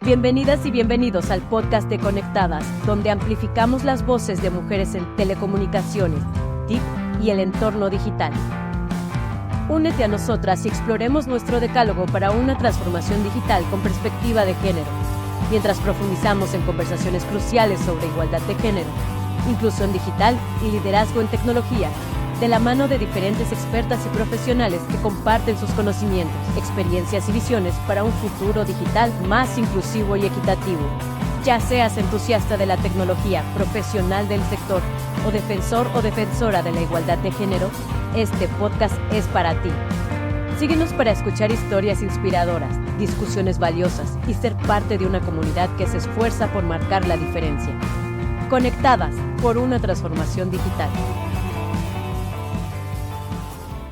Bienvenidas y bienvenidos al podcast de Conectadas, donde amplificamos las voces de mujeres en telecomunicaciones, TIC y el entorno digital. Únete a nosotras y exploremos nuestro decálogo para una transformación digital con perspectiva de género, mientras profundizamos en conversaciones cruciales sobre igualdad de género, inclusión digital y liderazgo en tecnología, de la mano de diferentes expertas y profesionales que comparten sus conocimientos, experiencias y visiones para un futuro digital más inclusivo y equitativo. Ya seas entusiasta de la tecnología, profesional del sector o defensor o defensora de la igualdad de género, este podcast es para ti. Síguenos para escuchar historias inspiradoras, discusiones valiosas y ser parte de una comunidad que se esfuerza por marcar la diferencia. Conectadas por una transformación digital.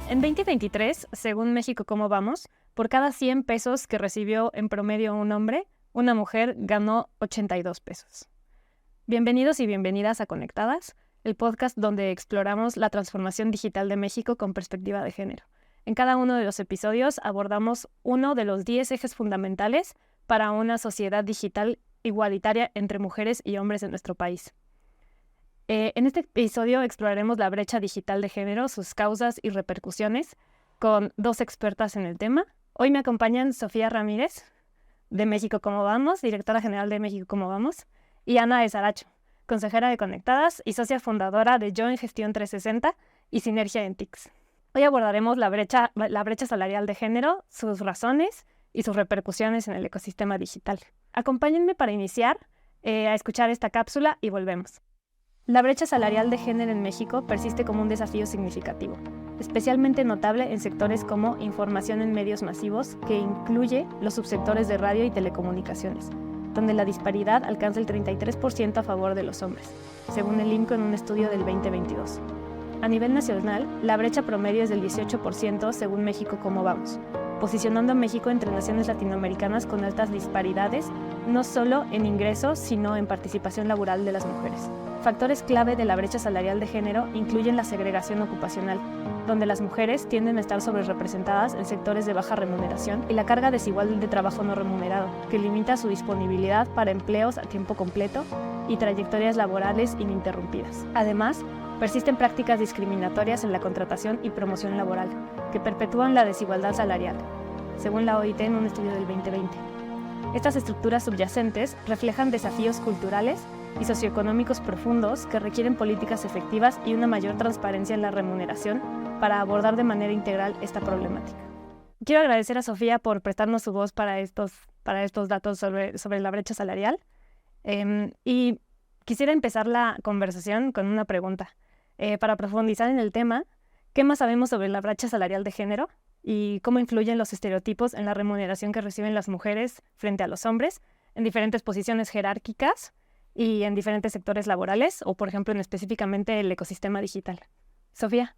En 2023, según México Cómo Vamos, por cada 100 pesos que recibió en promedio un hombre, una mujer ganó 82 pesos. Bienvenidos y bienvenidas a Conectadas, el podcast donde exploramos la transformación digital de México con perspectiva de género. En cada uno de los episodios abordamos uno de los 10 ejes fundamentales para una sociedad digital igualitaria entre mujeres y hombres en nuestro país. En este episodio exploraremos la brecha digital de género, sus causas y repercusiones, con dos expertas en el tema. Hoy me acompañan Sofía Ramírez, de México Cómo Vamos, directora general de México Cómo Vamos, y Ana de Saracho, consejera de Conectadas y socia fundadora de Join Gestión 360 y Sinergia en TICS. Hoy abordaremos la brecha salarial de género, sus razones y sus repercusiones en el ecosistema digital. Acompáñenme para iniciar a escuchar esta cápsula y volvemos. La brecha salarial de género en México persiste como un desafío significativo, especialmente notable en sectores como información en medios masivos, que incluye los subsectores de radio y telecomunicaciones, donde la disparidad alcanza el 33% a favor de los hombres, según el INCO en un estudio del 2022. A nivel nacional, la brecha promedio es del 18% según México Cómo Vamos, posicionando a México entre naciones latinoamericanas con altas disparidades, no solo en ingresos, sino en participación laboral de las mujeres. Factores clave de la brecha salarial de género incluyen la segregación ocupacional, donde las mujeres tienden a estar sobrerepresentadas en sectores de baja remuneración, y la carga desigual de trabajo no remunerado, que limita su disponibilidad para empleos a tiempo completo y trayectorias laborales ininterrumpidas. Además, persisten prácticas discriminatorias en la contratación y promoción laboral, que perpetúan la desigualdad salarial, según la OIT en un estudio del 2020. Estas estructuras subyacentes reflejan desafíos culturales y socioeconómicos profundos que requieren políticas efectivas y una mayor transparencia en la remuneración para abordar de manera integral esta problemática. Quiero agradecer a Sofía por prestarnos su voz para estos datos sobre la brecha salarial. Y quisiera empezar la conversación con una pregunta. Para profundizar en el tema, ¿qué más sabemos sobre la brecha salarial de género y cómo influyen los estereotipos en la remuneración que reciben las mujeres frente a los hombres en diferentes posiciones jerárquicas y en diferentes sectores laborales, o por ejemplo específicamente el ecosistema digital? Sofía.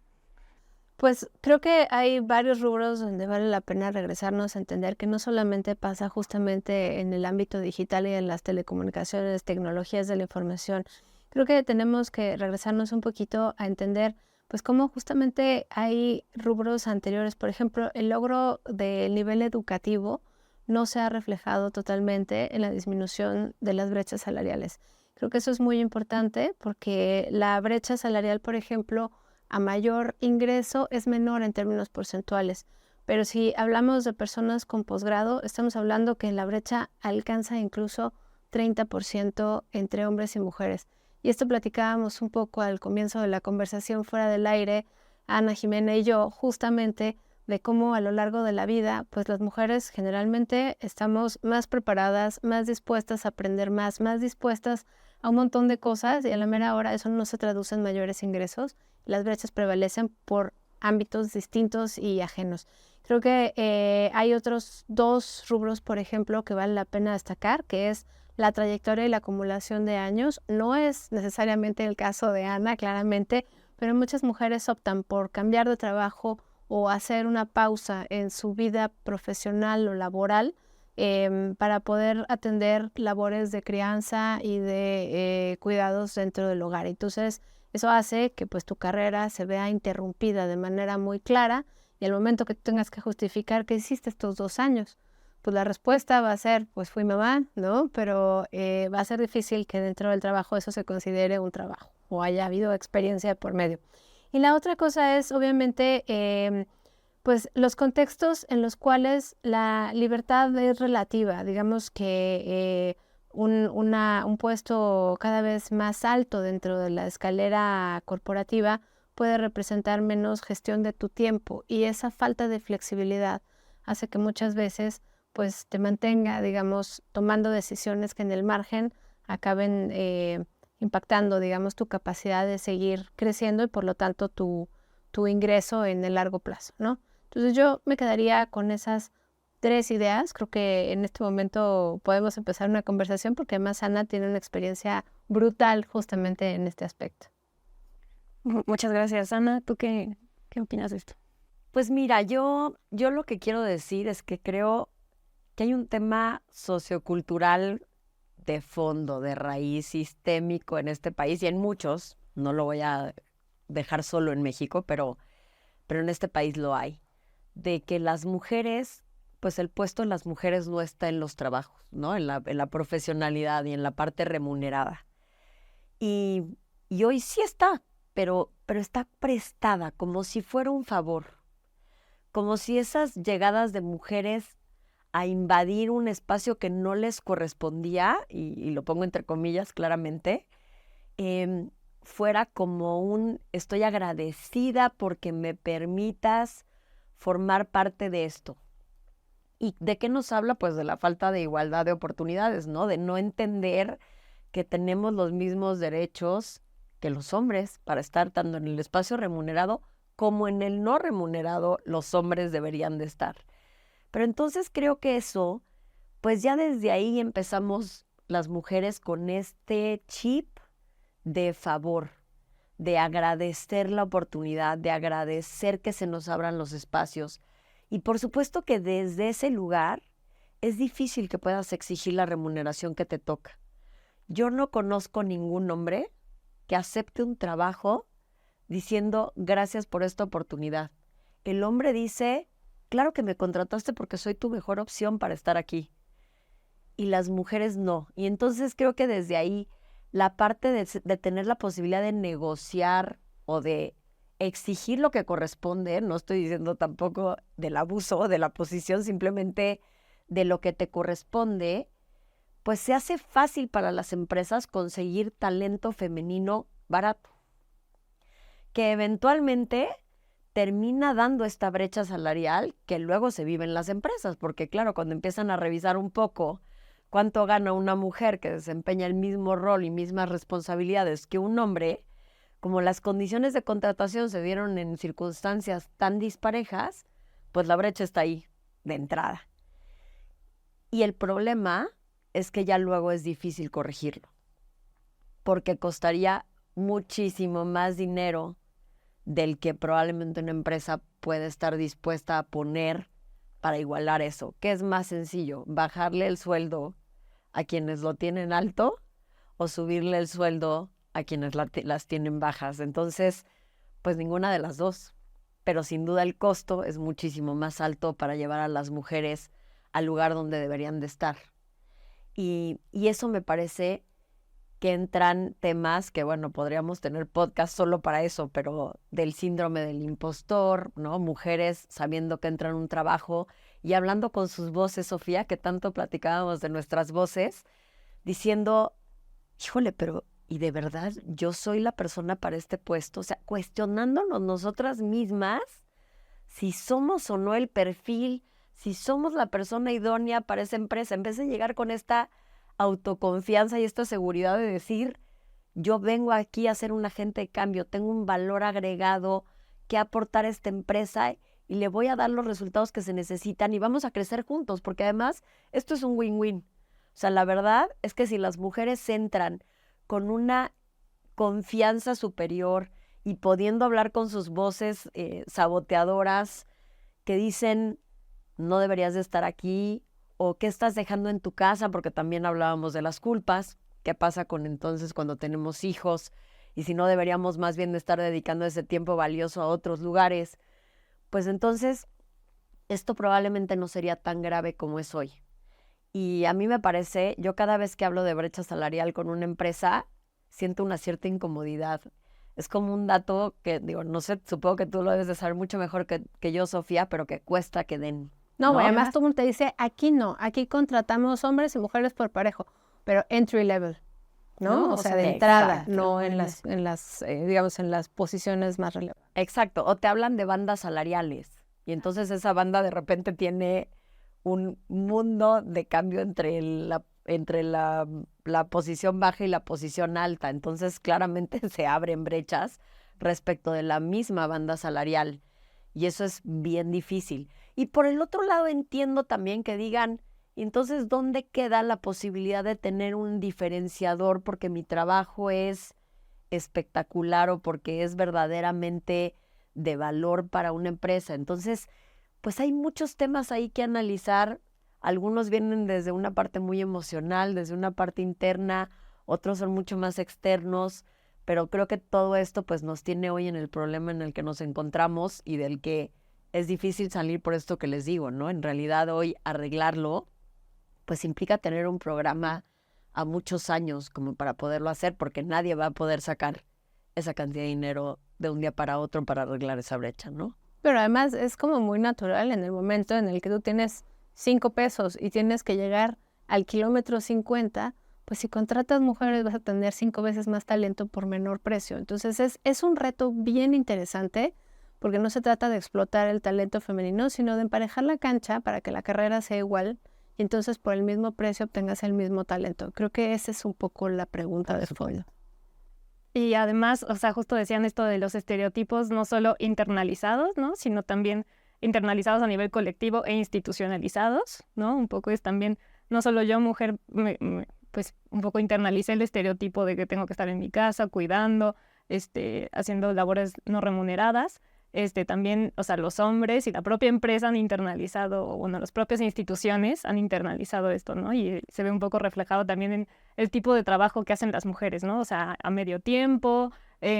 Pues creo que hay varios rubros donde vale la pena regresarnos a entender que no solamente pasa justamente en el ámbito digital y en las telecomunicaciones, tecnologías de la información. Creo que tenemos que regresarnos un poquito a entender pues cómo justamente hay rubros anteriores. Por ejemplo, el logro del nivel educativo no se ha reflejado totalmente en la disminución de las brechas salariales. Creo que eso es muy importante porque la brecha salarial, por ejemplo, a mayor ingreso es menor en términos porcentuales. Pero si hablamos de personas con posgrado, estamos hablando que la brecha alcanza incluso 30% entre hombres y mujeres. Y esto platicábamos un poco al comienzo de la conversación fuera del aire, Ana, Jimena y yo, justamente de cómo a lo largo de la vida, pues las mujeres generalmente estamos más preparadas, más dispuestas a aprender más dispuestas a un montón de cosas, y a la mera hora eso no se traduce en mayores ingresos. Las brechas prevalecen por ámbitos distintos y ajenos. Creo que hay otros dos rubros, por ejemplo, que vale la pena destacar, que es la trayectoria y la acumulación de años. No es necesariamente el caso de Ana, claramente, pero muchas mujeres optan por cambiar de trabajo o hacer una pausa en su vida profesional o laboral para poder atender labores de crianza y de cuidados dentro del hogar. Entonces, eso hace que pues tu carrera se vea interrumpida de manera muy clara, y al momento que tú tengas que justificar qué hiciste estos 2 años, pues la respuesta va a ser, pues fui mamá, ¿no? Pero va a ser difícil que dentro del trabajo eso se considere un trabajo o haya habido experiencia por medio. Y la otra cosa es, obviamente, pues los contextos en los cuales la libertad es relativa. Digamos que un puesto cada vez más alto dentro de la escalera corporativa puede representar menos gestión de tu tiempo, y esa falta de flexibilidad hace que muchas veces pues te mantenga, digamos, tomando decisiones que en el margen acaben impactando, digamos, tu capacidad de seguir creciendo y por lo tanto tu ingreso en el largo plazo, ¿no? Entonces yo me quedaría con esas 3 ideas. Creo que en este momento podemos empezar una conversación porque además Ana tiene una experiencia brutal justamente en este aspecto. Muchas gracias, Ana. ¿Tú qué opinas de esto? Pues mira, yo lo que quiero decir es que creo que hay un tema sociocultural de fondo, de raíz, sistémico en este país y en muchos. No lo voy a dejar solo en México, pero en este país lo hay. De que las mujeres, pues el puesto de las mujeres no está en los trabajos, ¿no? En la profesionalidad y en la parte remunerada. Y hoy sí está, pero está prestada como si fuera un favor. Como si esas llegadas de mujeres a invadir un espacio que no les correspondía, y lo pongo entre comillas claramente, fuera como un estoy agradecida porque me permitas formar parte de esto. ¿Y de qué nos habla? Pues de la falta de igualdad de oportunidades, ¿no? De no entender que tenemos los mismos derechos que los hombres para estar tanto en el espacio remunerado como en el no remunerado. Los hombres deberían de estar. Pero entonces creo que eso, pues ya desde ahí empezamos las mujeres con este chip de favor, de agradecer la oportunidad, de agradecer que se nos abran los espacios. Y por supuesto que desde ese lugar es difícil que puedas exigir la remuneración que te toca. Yo no conozco ningún hombre que acepte un trabajo diciendo gracias por esta oportunidad. El hombre dice, claro que me contrataste porque soy tu mejor opción para estar aquí. Y las mujeres no. Y entonces creo que desde ahí la parte de tener la posibilidad de negociar o de exigir lo que corresponde, no estoy diciendo tampoco del abuso de la posición, simplemente de lo que te corresponde, pues se hace fácil para las empresas conseguir talento femenino barato, que eventualmente termina dando esta brecha salarial que luego se vive en las empresas, porque claro, cuando empiezan a revisar un poco cuánto gana una mujer que desempeña el mismo rol y mismas responsabilidades que un hombre, como las condiciones de contratación se dieron en circunstancias tan disparejas, pues la brecha está ahí de entrada. Y el problema es que ya luego es difícil corregirlo, porque costaría muchísimo más dinero del que probablemente una empresa puede estar dispuesta a poner para igualar eso. ¿Qué es más sencillo? ¿Bajarle el sueldo a quienes lo tienen alto o subirle el sueldo a quienes las tienen bajas? Entonces, pues ninguna de las dos. Pero sin duda el costo es muchísimo más alto para llevar a las mujeres al lugar donde deberían de estar. Y eso me parece que entran temas que, bueno, podríamos tener podcast solo para eso, pero del síndrome del impostor, ¿no? Mujeres sabiendo que entran a un trabajo y hablando con sus voces, Sofía, que tanto platicábamos de nuestras voces, diciendo, híjole, pero ¿y de verdad yo soy la persona para este puesto? O sea, cuestionándonos nosotras mismas si somos o no el perfil, si somos la persona idónea para esa empresa, en vez de llegar con esta autoconfianza y esta seguridad de decir, yo vengo aquí a ser un agente de cambio, tengo un valor agregado que aportar a esta empresa y le voy a dar los resultados que se necesitan y vamos a crecer juntos, porque además esto es un win-win. O sea, la verdad es que si las mujeres entran con una confianza superior y pudiendo hablar con sus voces saboteadoras que dicen, no deberías de estar aquí, o qué estás dejando en tu casa, porque también hablábamos de las culpas, qué pasa con entonces cuando tenemos hijos, y si no deberíamos más bien estar dedicando ese tiempo valioso a otros lugares, pues entonces esto probablemente no sería tan grave como es hoy. Y a mí me parece, yo cada vez que hablo de brecha salarial con una empresa, siento una cierta incomodidad. Es como un dato que, digo, no sé, supongo que tú lo debes de saber mucho mejor que yo, Sofía, pero que cuesta que den. No, ¿No? además todo el mundo te dice, aquí no, aquí contratamos hombres y mujeres por parejo, pero entry level, ¿no? No, O sea, de entrada, no en exactamente. las digamos, en las posiciones más relevantes. Exacto, o te hablan de bandas salariales y entonces esa banda de repente tiene un mundo de cambio entre la posición baja y la posición alta. Entonces claramente se abren brechas respecto de la misma banda salarial y eso es bien difícil. Y por el otro lado entiendo también que digan, entonces, ¿dónde queda la posibilidad de tener un diferenciador porque mi trabajo es espectacular o porque es verdaderamente de valor para una empresa? Entonces, pues hay muchos temas ahí que analizar. Algunos vienen desde una parte muy emocional, desde una parte interna, otros son mucho más externos, pero creo que todo esto pues nos tiene hoy en el problema en el que nos encontramos y del que es difícil salir por esto que les digo, ¿no? En realidad hoy arreglarlo pues implica tener un programa a muchos años como para poderlo hacer, porque nadie va a poder sacar esa cantidad de dinero de un día para otro para arreglar esa brecha, ¿no? Pero además es como muy natural en el momento en el que tú tienes 5 pesos y tienes que llegar al kilómetro 50, pues si contratas mujeres vas a tener 5 veces más talento por menor precio. Entonces es un reto bien interesante porque no se trata de explotar el talento femenino, sino de emparejar la cancha para que la carrera sea igual y entonces por el mismo precio obtengas el mismo talento. Creo que esa es un poco la pregunta de fondo. Y además, o sea, justo decían esto de los estereotipos no solo internalizados, ¿no? Sino también internalizados a nivel colectivo e institucionalizados, ¿no? Un poco es también, no solo yo, mujer, pues un poco internalicé el estereotipo de que tengo que estar en mi casa, cuidando, haciendo labores no remuneradas. También, o sea, los hombres y la propia empresa han internalizado, o bueno, las propias instituciones han internalizado esto, ¿no? Y se ve un poco reflejado también en el tipo de trabajo que hacen las mujeres, ¿no? O sea, a medio tiempo,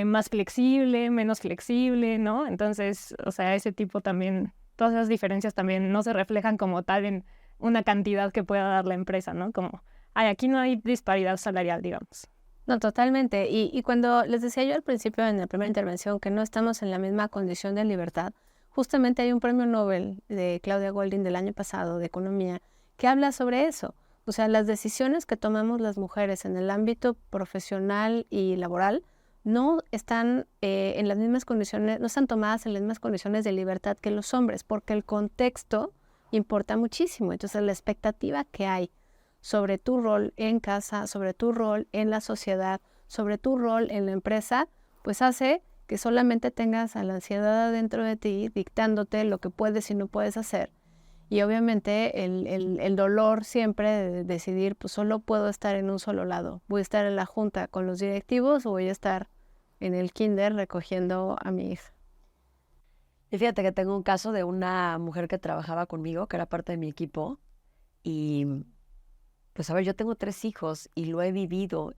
más flexible, menos flexible, ¿no? Entonces, o sea, ese tipo también, todas esas diferencias también no se reflejan como tal en una cantidad que pueda dar la empresa, ¿no? Como, ay, aquí no hay disparidad salarial, digamos. No, totalmente. Y cuando les decía yo al principio en la primera intervención que no estamos en la misma condición de libertad, justamente hay un premio Nobel de Claudia Goldin del año pasado de Economía que habla sobre eso. O sea, las decisiones que tomamos las mujeres en el ámbito profesional y laboral no están en las mismas condiciones, no están tomadas en las mismas condiciones de libertad que los hombres, porque el contexto importa muchísimo. Entonces, la expectativa que hay sobre tu rol en casa, sobre tu rol en la sociedad, sobre tu rol en la empresa, pues hace que solamente tengas a la ansiedad adentro de ti dictándote lo que puedes y no puedes hacer. Y obviamente el dolor siempre de decidir, pues solo puedo estar en un solo lado. Voy a estar en la junta con los directivos o voy a estar en el kinder recogiendo a mi hija. Y fíjate que tengo un caso de una mujer que trabajaba conmigo, que era parte de mi equipo, y pues a ver, yo tengo 3 hijos y lo he vivido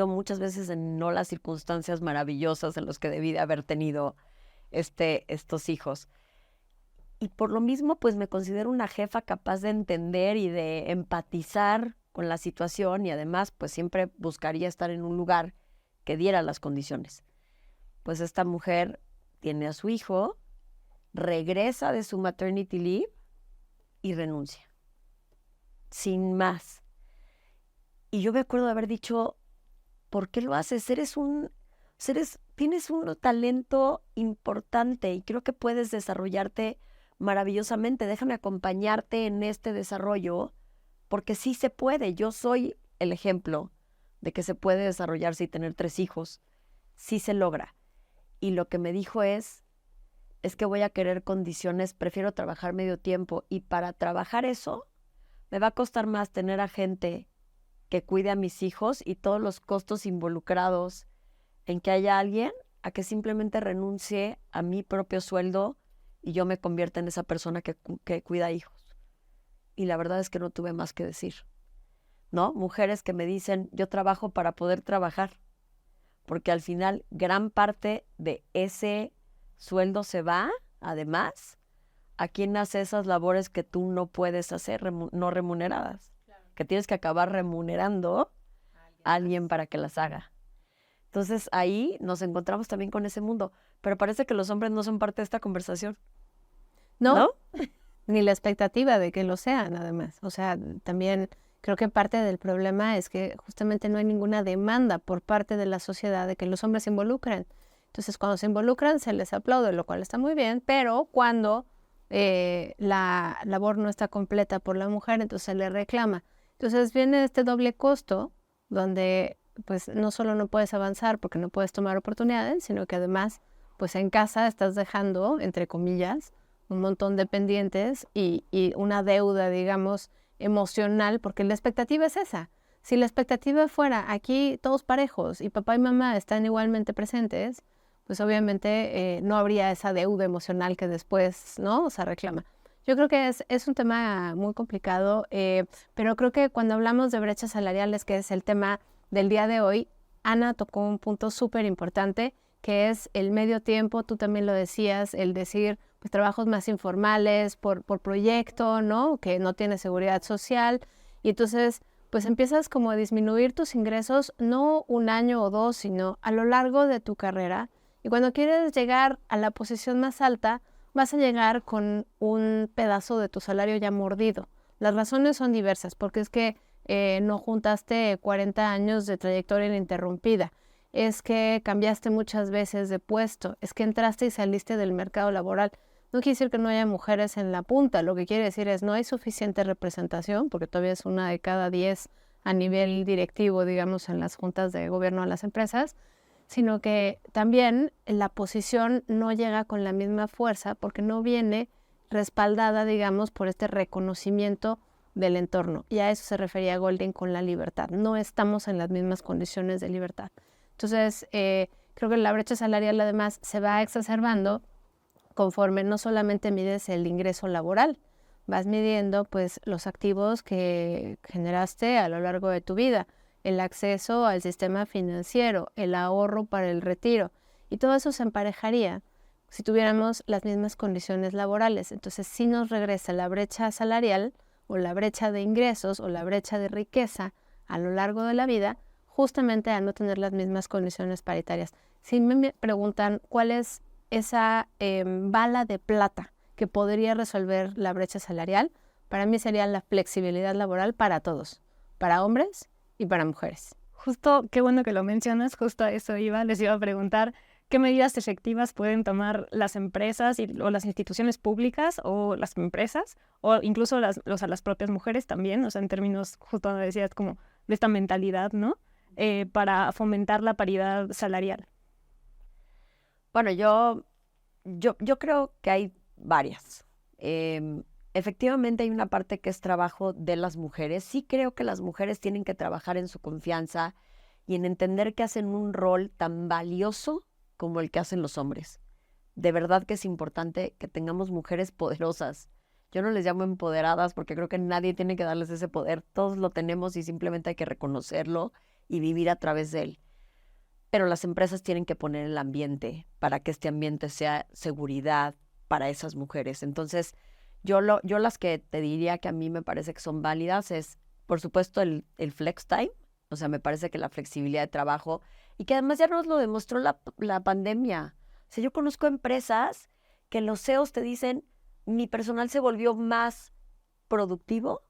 muchas veces en no las circunstancias maravillosas en las que debí de haber tenido estos hijos. Y por lo mismo, pues me considero una jefa capaz de entender y de empatizar con la situación y además, pues siempre buscaría estar en un lugar que diera las condiciones. Pues esta mujer tiene a su hijo, regresa de su maternity leave y renuncia. Sin más. Y yo me acuerdo de haber dicho, ¿por qué lo haces? Tienes un talento importante y creo que puedes desarrollarte maravillosamente. Déjame acompañarte en este desarrollo, porque sí se puede. Yo soy el ejemplo de que se puede desarrollarse y tener 3 hijos. Sí se logra. Y lo que me dijo es que voy a querer condiciones, prefiero trabajar medio tiempo y para trabajar eso me va a costar más tener a gente que cuide a mis hijos y todos los costos involucrados en que haya alguien a que simplemente renuncie a mi propio sueldo y yo me convierta en esa persona que cuida hijos. Y la verdad es que no tuve más que decir, ¿no? Mujeres que me dicen, yo trabajo para poder trabajar, porque al final gran parte de ese sueldo se va, además, ¿a quién hace esas labores que tú no puedes hacer, no remuneradas? Que tienes que acabar remunerando a alguien para que las haga. Entonces ahí nos encontramos también con ese mundo. Pero parece que los hombres no son parte de esta conversación. ¿No? Ni la expectativa de que lo sean, además. O sea, también creo que parte del problema es que justamente no hay ninguna demanda por parte de la sociedad de que los hombres se involucren. Entonces, cuando se involucran, se les aplaude, lo cual está muy bien, pero cuando la labor no está completa por la mujer, entonces se le reclama. Entonces, viene este doble costo, donde pues no solo no puedes avanzar porque no puedes tomar oportunidades, sino que además, pues en casa estás dejando, entre comillas, un montón de pendientes y una deuda, digamos, emocional, porque la expectativa es esa. Si la expectativa fuera aquí todos parejos y papá y mamá están igualmente presentes, pues obviamente no habría esa deuda emocional que después, ¿no?, se reclama. Yo creo que es un tema muy complicado, pero creo que cuando hablamos de brechas salariales, que es el tema del día de hoy, Ana tocó un punto súper importante, que es el medio tiempo. Tú también lo decías, el decir, pues trabajos más informales por proyecto, ¿no?, que no tiene seguridad social, y entonces pues empiezas como a disminuir tus ingresos, no un año o dos, sino a lo largo de tu carrera, y cuando quieres llegar a la posición más alta, vas a llegar con un pedazo de tu salario ya mordido. Las razones son diversas, porque es que no juntaste 40 años de trayectoria ininterrumpida, es que cambiaste muchas veces de puesto, es que entraste y saliste del mercado laboral. No quiere decir que no haya mujeres en la punta, lo que quiere decir es no hay suficiente representación, porque todavía es 1 de cada 10 a nivel directivo, digamos, en las juntas de gobierno de las empresas, sino que también la posición no llega con la misma fuerza porque no viene respaldada, digamos, por este reconocimiento del entorno. Y a eso se refería Goldin con la libertad. No estamos en las mismas condiciones de libertad. Entonces, creo que la brecha salarial además se va exacerbando conforme no solamente mides el ingreso laboral, vas midiendo pues los activos que generaste a lo largo de tu vida, el acceso al sistema financiero, el ahorro para el retiro, y todo eso se emparejaría si tuviéramos las mismas condiciones laborales. Entonces sí nos regresa la brecha salarial o la brecha de ingresos o la brecha de riqueza a lo largo de la vida, justamente a no tener las mismas condiciones paritarias. Si me preguntan cuál es esa bala de plata que podría resolver la brecha salarial, para mí sería la flexibilidad laboral para todos, para hombres y para mujeres. Justo, qué bueno que lo mencionas, justo a eso les iba a preguntar, ¿qué medidas efectivas pueden tomar las empresas o las instituciones públicas o las empresas o incluso las propias mujeres también, o sea, en términos, justo donde decías, como de esta mentalidad, ¿no?, para fomentar la paridad salarial? Bueno, yo creo que hay varias. Efectivamente hay una parte que es trabajo de las mujeres. Sí creo que las mujeres tienen que trabajar en su confianza y en entender que hacen un rol tan valioso como el que hacen los hombres. De verdad que es importante que tengamos mujeres poderosas. Yo no les llamo empoderadas porque creo que nadie tiene que darles ese poder. Todos lo tenemos y simplemente hay que reconocerlo y vivir a través de él. Pero las empresas tienen que poner el ambiente para que este ambiente sea seguridad para esas mujeres. Entonces, yo las que te diría que a mí me parece que son válidas es, por supuesto, el flex time. O sea, me parece que la flexibilidad de trabajo, y que además ya nos lo demostró la pandemia. O sea, yo conozco empresas que los CEOs te dicen, mi personal se volvió más productivo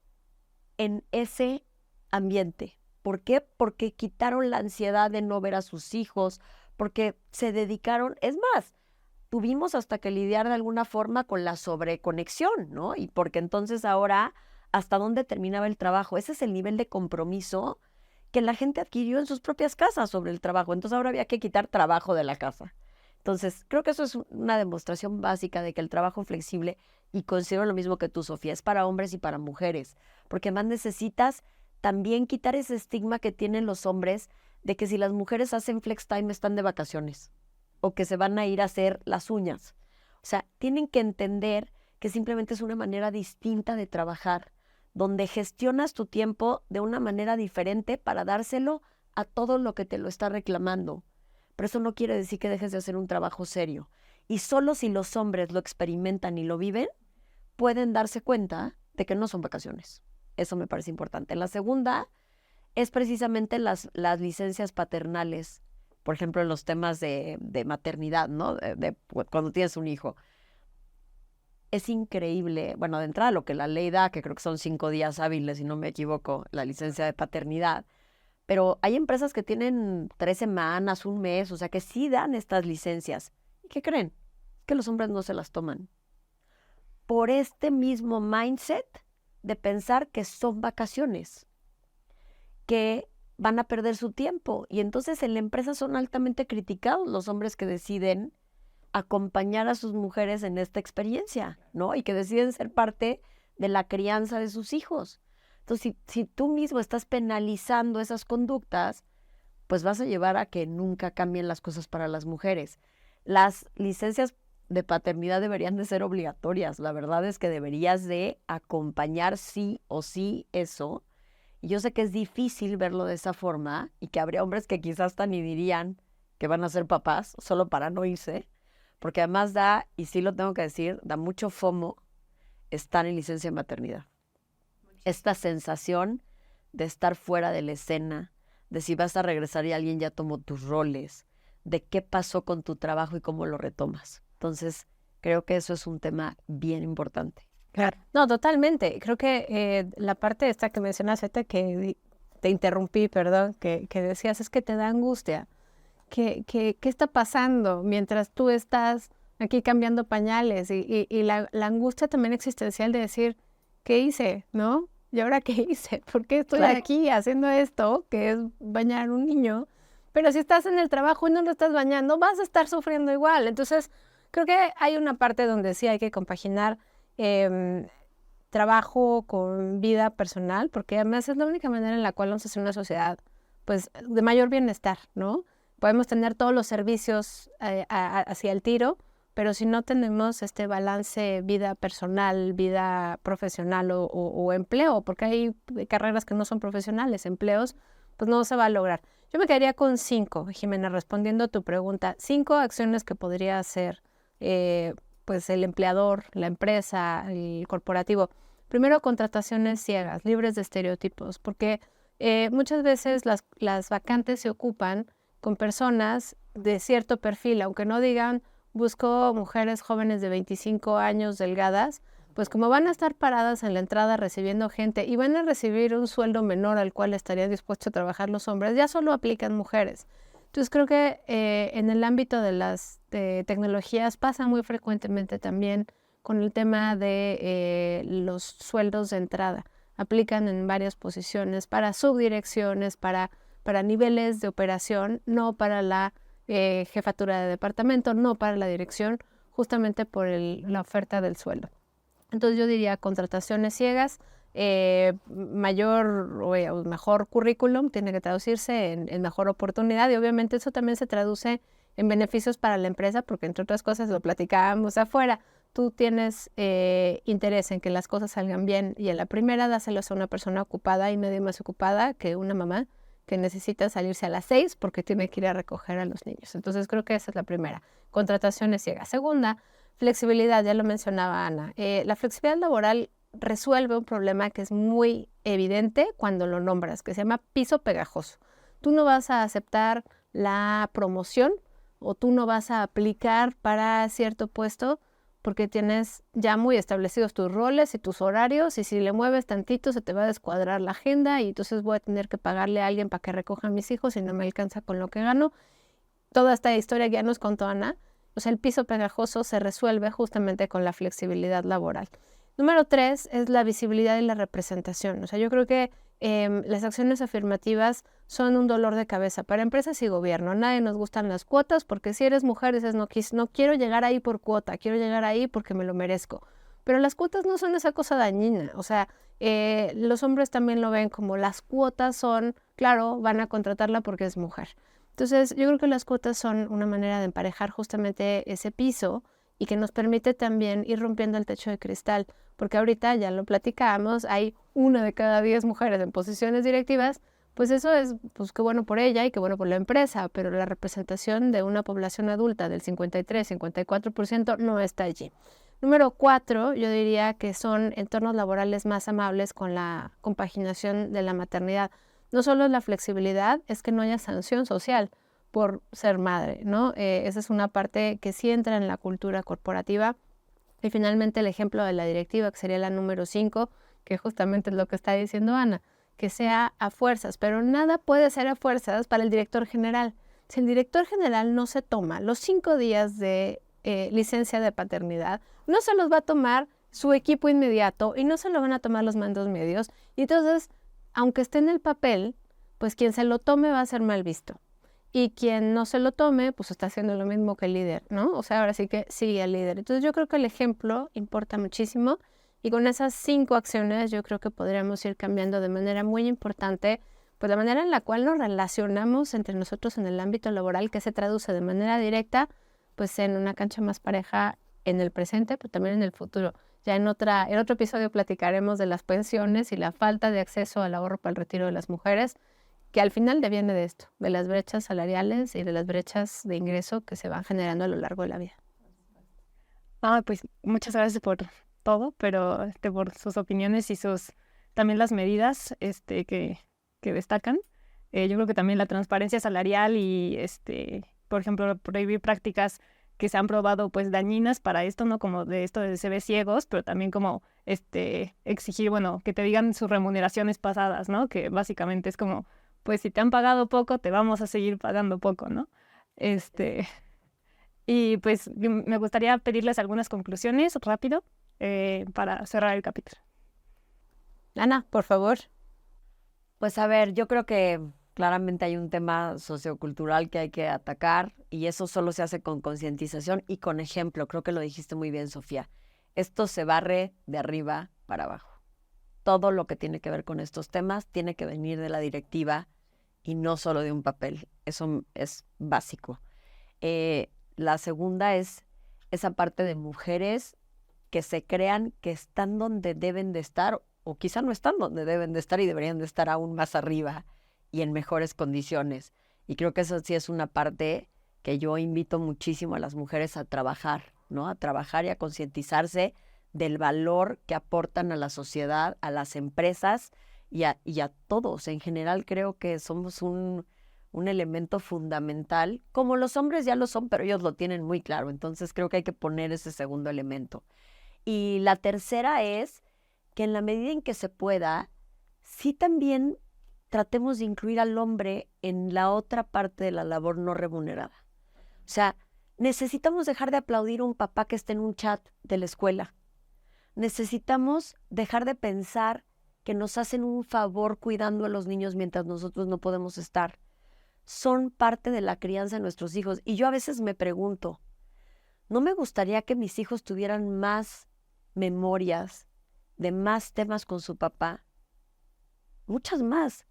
en ese ambiente. ¿Por qué? Porque quitaron la ansiedad de no ver a sus hijos, porque se dedicaron, es más, tuvimos hasta que lidiar de alguna forma con la sobreconexión, ¿no? Y porque entonces ahora, ¿hasta dónde terminaba el trabajo? Ese es el nivel de compromiso que la gente adquirió en sus propias casas sobre el trabajo. Entonces ahora había que quitar trabajo de la casa. Entonces, creo que eso es una demostración básica de que el trabajo flexible, y considero lo mismo que tú, Sofía, es para hombres y para mujeres, porque más necesitas también quitar ese estigma que tienen los hombres de que si las mujeres hacen flex time están de vacaciones o que se van a ir a hacer las uñas. O sea, tienen que entender que simplemente es una manera distinta de trabajar, donde gestionas tu tiempo de una manera diferente para dárselo a todo lo que te lo está reclamando. Pero eso no quiere decir que dejes de hacer un trabajo serio. Y solo si los hombres lo experimentan y lo viven, pueden darse cuenta de que no son vacaciones. Eso me parece importante. La segunda es precisamente las licencias paternales, por ejemplo, en los temas de maternidad, ¿no? De cuando tienes un hijo. Es increíble, bueno, de entrada lo que la ley da, que creo que son 5 días hábiles, si no me equivoco, la licencia de paternidad, pero hay empresas que tienen 3 semanas, un mes, o sea, que sí dan estas licencias. ¿Y qué creen? Que los hombres no se las toman. Por este mismo mindset de pensar que son vacaciones, que van a perder su tiempo. Y entonces en la empresa son altamente criticados los hombres que deciden acompañar a sus mujeres en esta experiencia, ¿no? Y que deciden ser parte de la crianza de sus hijos. Entonces, si tú mismo estás penalizando esas conductas, pues vas a llevar a que nunca cambien las cosas para las mujeres. Las licencias de paternidad deberían de ser obligatorias. La verdad es que deberías de acompañar sí o sí eso. Y yo sé que es difícil verlo de esa forma y que habría hombres que quizás hasta ni dirían que van a ser papás solo para no irse. Porque además da, y sí lo tengo que decir, da mucho FOMO estar en licencia de maternidad. Esta sensación de estar fuera de la escena, de si vas a regresar y alguien ya tomó tus roles, de qué pasó con tu trabajo y cómo lo retomas. Entonces, creo que eso es un tema bien importante. Claro. No, totalmente. Creo que la parte esta que mencionas, ahorita que te interrumpí, perdón, que decías, es que te da angustia. ¿Qué está pasando mientras tú estás aquí cambiando pañales? Y la angustia también existencial de decir, ¿qué hice? ¿No? ¿Y ahora qué hice? ¿Por qué estoy aquí haciendo esto, que es bañar a un niño? Pero si estás en el trabajo y no lo estás bañando, vas a estar sufriendo igual. Entonces, creo que hay una parte donde sí hay que compaginar trabajo con vida personal, porque además es la única manera en la cual vamos a hacer una sociedad, pues, de mayor bienestar, ¿no? Podemos tener todos los servicios hacia el tiro, pero si no tenemos este balance vida personal, vida profesional o empleo, porque hay carreras que no son profesionales, empleos, pues no se va a lograr. Yo me quedaría con 5, Jimena, respondiendo a tu pregunta. 5 acciones que podría hacer pues el empleador, la empresa, el corporativo. Primero, contrataciones ciegas, libres de estereotipos, porque muchas veces las vacantes se ocupan con personas de cierto perfil, aunque no digan busco mujeres jóvenes de 25 años delgadas, pues como van a estar paradas en la entrada recibiendo gente y van a recibir un sueldo menor al cual estarían dispuestos a trabajar los hombres, ya solo aplican mujeres. Entonces creo que en el ámbito de las tecnologías pasa muy frecuentemente también con el tema de los sueldos de entrada. Aplican en varias posiciones para subdirecciones, para niveles de operación, no para la jefatura de departamento, no para la dirección, justamente por la oferta del sueldo. Entonces yo diría contrataciones ciegas, mayor o mejor currículum tiene que traducirse en mejor oportunidad y obviamente eso también se traduce en beneficios para la empresa porque entre otras cosas lo platicábamos afuera. Tú tienes interés en que las cosas salgan bien y en la primera dáselos a una persona ocupada y nadie más ocupada que una mamá que necesita salirse a las 6 porque tiene que ir a recoger a los niños. Entonces creo que esa es la primera, contrataciones ciegas. Segunda, flexibilidad, ya lo mencionaba Ana. La flexibilidad laboral resuelve un problema que es muy evidente cuando lo nombras, que se llama piso pegajoso. Tú no vas a aceptar la promoción o tú no vas a aplicar para cierto puesto porque tienes ya muy establecidos tus roles y tus horarios y si le mueves tantito se te va a descuadrar la agenda y entonces voy a tener que pagarle a alguien para que recoja a mis hijos y no me alcanza con lo que gano. Toda esta historia que ya nos contó Ana, o sea, el piso pegajoso se resuelve justamente con la flexibilidad laboral. Número 3 es la visibilidad y la representación. O sea, yo creo que las acciones afirmativas son un dolor de cabeza para empresas y gobierno. A nadie nos gustan las cuotas porque si eres mujer dices no quiero llegar ahí por cuota, quiero llegar ahí porque me lo merezco. Pero las cuotas no son esa cosa dañina. O sea, los hombres también lo ven como las cuotas son, claro, van a contratarla porque es mujer. Entonces, yo creo que las cuotas son una manera de emparejar justamente ese piso y que nos permite también ir rompiendo el techo de cristal, porque ahorita ya lo platicábamos, hay 1 de cada 10 mujeres en posiciones directivas, pues eso es, pues qué bueno por ella y qué bueno por la empresa, pero la representación de una población adulta del 53-54% no está allí. Número 4, yo diría que son entornos laborales más amables con la compaginación de la maternidad. No solo es la flexibilidad, es que no haya sanción social por ser madre, ¿no? Esa es una parte que sí entra en la cultura corporativa. Y finalmente el ejemplo de la directiva, que sería la número 5, que justamente es lo que está diciendo Ana, que sea a fuerzas, pero nada puede ser a fuerzas para el director general. Si el director general no se toma los 5 días de licencia de paternidad, no se los va a tomar su equipo inmediato y no se lo van a tomar los mandos medios. Y entonces, aunque esté en el papel, pues quien se lo tome va a ser mal visto. Y quien no se lo tome, pues está haciendo lo mismo que el líder, ¿no? O sea, ahora sí que sigue al líder. Entonces yo creo que el ejemplo importa muchísimo y con esas 5 acciones yo creo que podríamos ir cambiando de manera muy importante pues la manera en la cual nos relacionamos entre nosotros en el ámbito laboral, que se traduce de manera directa pues en una cancha más pareja en el presente, pero también en el futuro. Ya en otro episodio platicaremos de las pensiones y la falta de acceso al ahorro para el retiro de las mujeres, que al final deviene de esto, de las brechas salariales y de las brechas de ingreso que se van generando a lo largo de la vida. Pues muchas gracias por todo, pero por sus opiniones y también las medidas que destacan. Yo creo que también la transparencia salarial y por ejemplo, prohibir prácticas que se han probado pues dañinas para esto, ¿no? Como de esto de CVs ciegos, pero también como exigir, bueno, que te digan sus remuneraciones pasadas, ¿no? Que básicamente es como, pues si te han pagado poco, te vamos a seguir pagando poco, ¿no? Y pues me gustaría pedirles algunas conclusiones rápido para cerrar el capítulo. Ana, por favor. Pues a ver, yo creo que claramente hay un tema sociocultural que hay que atacar y eso solo se hace con concientización y con ejemplo. Creo que lo dijiste muy bien, Sofía. Esto se barre de arriba para abajo. Todo lo que tiene que ver con estos temas tiene que venir de la directiva y no solo de un papel. Eso es básico. La segunda es esa parte de mujeres que se crean que están donde deben de estar o quizá no están donde deben de estar y deberían de estar aún más arriba y en mejores condiciones. Y creo que eso sí es una parte que yo invito muchísimo a las mujeres a trabajar, ¿no? A trabajar y a concientizarse del valor que aportan a la sociedad, a las empresas y a todos. En general creo que somos un elemento fundamental, como los hombres ya lo son, pero ellos lo tienen muy claro. Entonces creo que hay que poner ese segundo elemento. Y la tercera es que en la medida en que se pueda, sí también tratemos de incluir al hombre en la otra parte de la labor no remunerada. O sea, necesitamos dejar de aplaudir a un papá que esté en un chat de la escuela. Necesitamos dejar de pensar que nos hacen un favor cuidando a los niños mientras nosotros no podemos estar. Son parte de la crianza de nuestros hijos. Y yo a veces me pregunto, ¿no me gustaría que mis hijos tuvieran más memorias de más temas con su papá? Muchas más.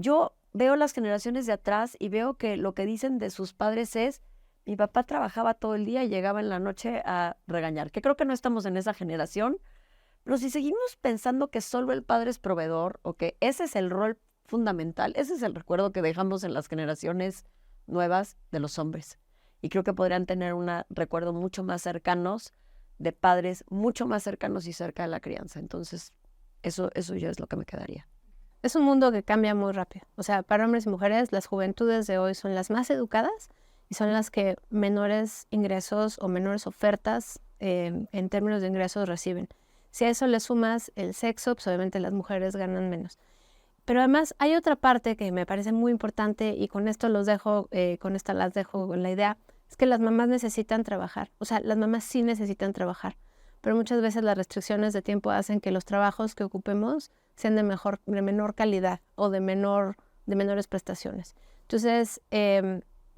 Yo veo las generaciones de atrás y veo que lo que dicen de sus padres es, mi papá trabajaba todo el día y llegaba en la noche a regañar, que creo que no estamos en esa generación, pero si seguimos pensando que solo el padre es proveedor o que ese es el rol fundamental, ese es el recuerdo que dejamos en las generaciones nuevas de los hombres. Y creo que podrían tener un recuerdo mucho más cercanos de padres, mucho más cercanos y cerca de la crianza. Entonces, eso ya es lo que me quedaría. Es un mundo que cambia muy rápido. O sea, para hombres y mujeres, las juventudes de hoy son las más educadas y son las que menores ingresos o menores ofertas en términos de ingresos reciben. Si a eso le sumas el sexo, pues obviamente las mujeres ganan menos. Pero además hay otra parte que me parece muy importante y con esto las dejo con la idea, es que las mamás necesitan trabajar. O sea, las mamás sí necesitan trabajar, pero muchas veces las restricciones de tiempo hacen que los trabajos que ocupemos sean de menor calidad o de menores prestaciones. Entonces,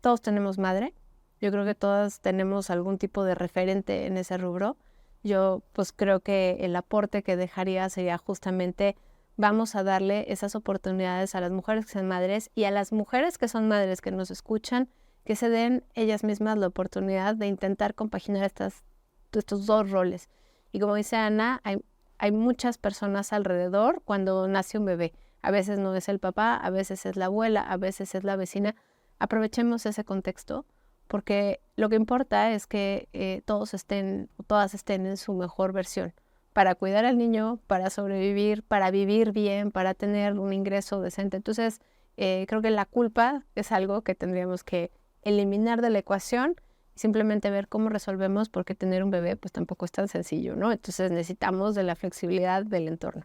todos tenemos madre. Yo creo que todas tenemos algún tipo de referente en ese rubro. Yo pues creo que el aporte que dejaría sería justamente vamos a darle esas oportunidades a las mujeres que sean madres y a las mujeres que son madres que nos escuchan, que se den ellas mismas la oportunidad de intentar compaginar estos dos roles. Y como dice Ana, hay muchas personas alrededor cuando nace un bebé. A veces no es el papá, a veces es la abuela, a veces es la vecina. Aprovechemos ese contexto porque lo que importa es que todos estén, todas estén en su mejor versión, para cuidar al niño, para sobrevivir, para vivir bien, para tener un ingreso decente. Entonces, creo que la culpa es algo que tendríamos que eliminar de la ecuación, simplemente ver cómo resolvemos, porque tener un bebé pues tampoco es tan sencillo, ¿no? Entonces necesitamos de la flexibilidad del entorno.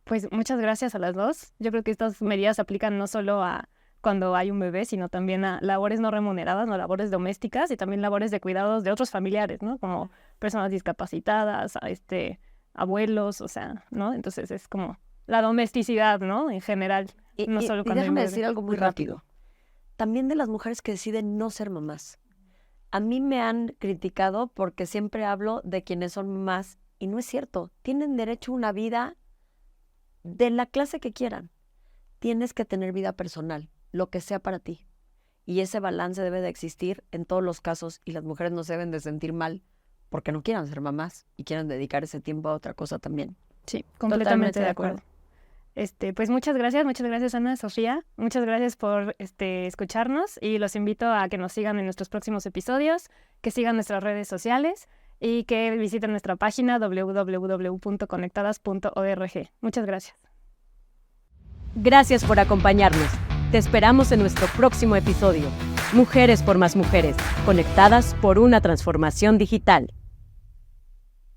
Pues muchas gracias a las dos. Yo creo que estas medidas aplican no solo a cuando hay un bebé, sino también a labores no remuneradas, no labores domésticas y también labores de cuidados de otros familiares, ¿no? Como personas discapacitadas, abuelos, o sea, ¿no? Entonces es como la domesticidad, ¿no? En general, no solo cuando hay un déjame bebé. decir algo muy rápido. También de las mujeres que deciden no ser mamás. A mí me han criticado porque siempre hablo de quienes son mamás y no es cierto. Tienen derecho a una vida de la clase que quieran. Tienes que tener vida personal, lo que sea para ti. Y ese balance debe de existir en todos los casos y las mujeres no se deben de sentir mal porque no quieran ser mamás y quieran dedicar ese tiempo a otra cosa también. Sí, completamente de acuerdo. acuerdo. Pues muchas gracias Ana, Sofía, muchas gracias por escucharnos y los invito a que nos sigan en nuestros próximos episodios, que sigan nuestras redes sociales y que visiten nuestra página www.conectadas.org. Muchas gracias. Gracias por acompañarnos. Te esperamos en nuestro próximo episodio. Mujeres por más mujeres, conectadas por una transformación digital.